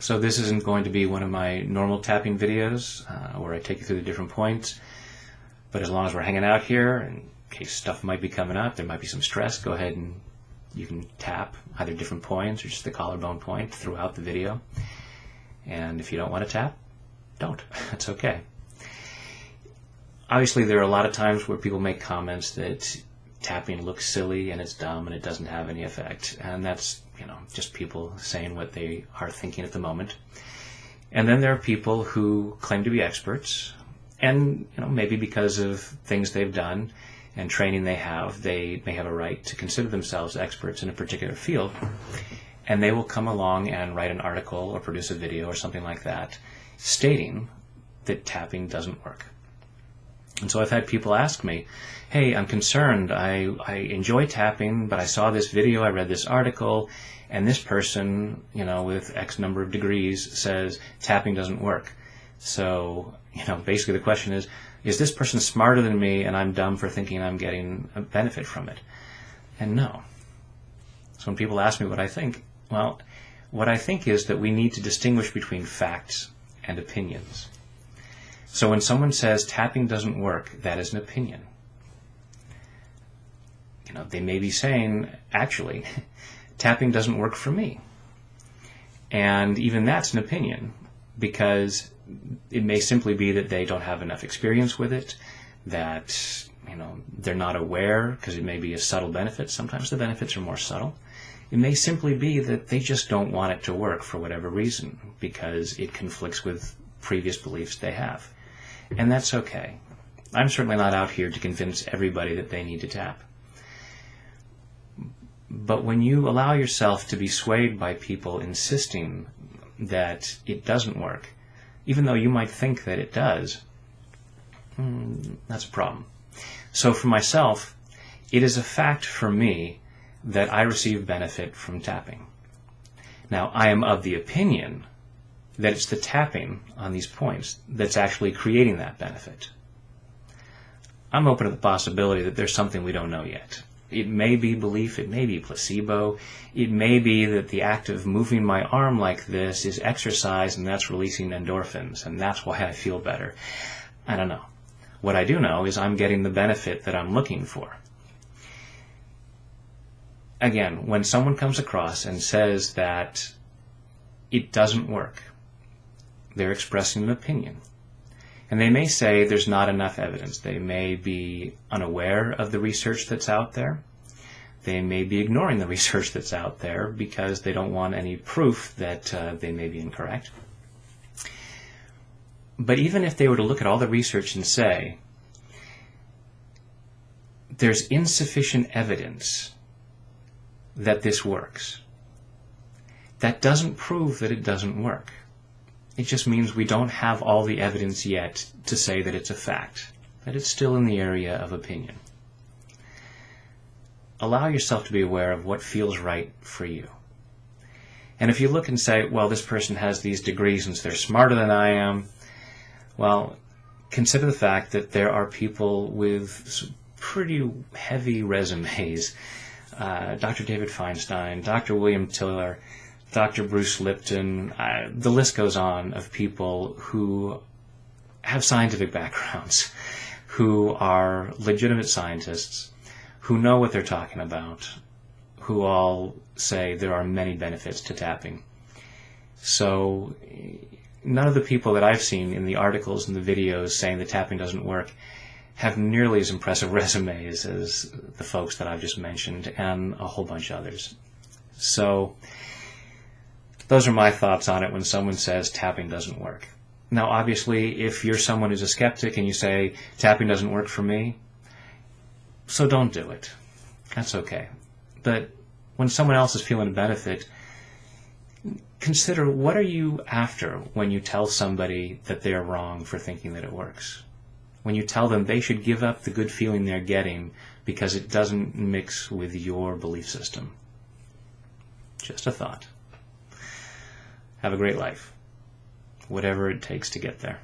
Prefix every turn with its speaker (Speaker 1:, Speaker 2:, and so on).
Speaker 1: So this isn't going to be one of my normal tapping videos where I take you through the different points, but as long as we're hanging out here, in case stuff might be coming up, there might be some stress, go ahead and you can tap either different points or just the collarbone point throughout the video. And if you don't want to tap, don't. That's okay. Obviously, there are a lot of times where people make comments that tapping looks silly and it's dumb and it doesn't have any effect. And that's, just people saying what they are thinking at the moment. And then there are people who claim to be experts, and maybe because of things they've done and training they may have a right to consider themselves experts in a particular field, and they will come along and write an article or produce a video or something like that stating that tapping doesn't work. And so I've had people ask me, hey, I'm concerned, I enjoy tapping, but I saw this video, I read this article, and this person, with X number of degrees says tapping doesn't work. So, basically the question is this person smarter than me and I'm dumb for thinking I'm getting a benefit from it? And no. So when people ask me what I think, well, what I think is that we need to distinguish between facts and opinions. So when someone says tapping doesn't work, that is an opinion. They may be saying, actually, tapping doesn't work for me. And even that's an opinion, because it may simply be that they don't have enough experience with it, that they're not aware, because it may be a subtle benefit. Sometimes the benefits are more subtle. It may simply be that they just don't want it to work for whatever reason, because it conflicts with previous beliefs they have. And that's okay. I'm certainly not out here to convince everybody that they need to tap. But when you allow yourself to be swayed by people insisting that it doesn't work, even though you might think that it does, that's a problem. So for myself, it is a fact for me that I receive benefit from tapping. Now, I am of the opinion that it's the tapping on these points that's actually creating that benefit. I'm open to the possibility that there's something we don't know yet. It may be belief, it may be placebo, it may be that the act of moving my arm like this is exercise and that's releasing endorphins and that's why I feel better. I don't know. What I do know is I'm getting the benefit that I'm looking for. Again, when someone comes across and says that it doesn't work, they're expressing an opinion. And they may say there's not enough evidence. They may be unaware of the research that's out there. They may be ignoring the research that's out there because they don't want any proof that they may be incorrect. But even if they were to look at all the research and say, there's insufficient evidence that this works, that doesn't prove that it doesn't work. It just means we don't have all the evidence yet to say that it's a fact, that it's still in the area of opinion. Allow yourself to be aware of what feels right for you. And if you look and say, well, this person has these degrees and they're smarter than I am, well, consider the fact that there are people with pretty heavy resumes. Dr. David Feinstein, Dr. William Tiller, Dr. Bruce Lipton, the list goes on of people who have scientific backgrounds, who are legitimate scientists, who know what they're talking about, who all say there are many benefits to tapping. So none of the people that I've seen in the articles and the videos saying that tapping doesn't work have nearly as impressive resumes as the folks that I've just mentioned and a whole bunch of others. So those are my thoughts on it when someone says tapping doesn't work. Now, obviously, if you're someone who's a skeptic and you say tapping doesn't work for me, so don't do it. That's okay. But when someone else is feeling a benefit, consider what are you after when you tell somebody that they're wrong for thinking that it works. When you tell them they should give up the good feeling they're getting because it doesn't mix with your belief system. Just a thought. Have a great life, whatever it takes to get there.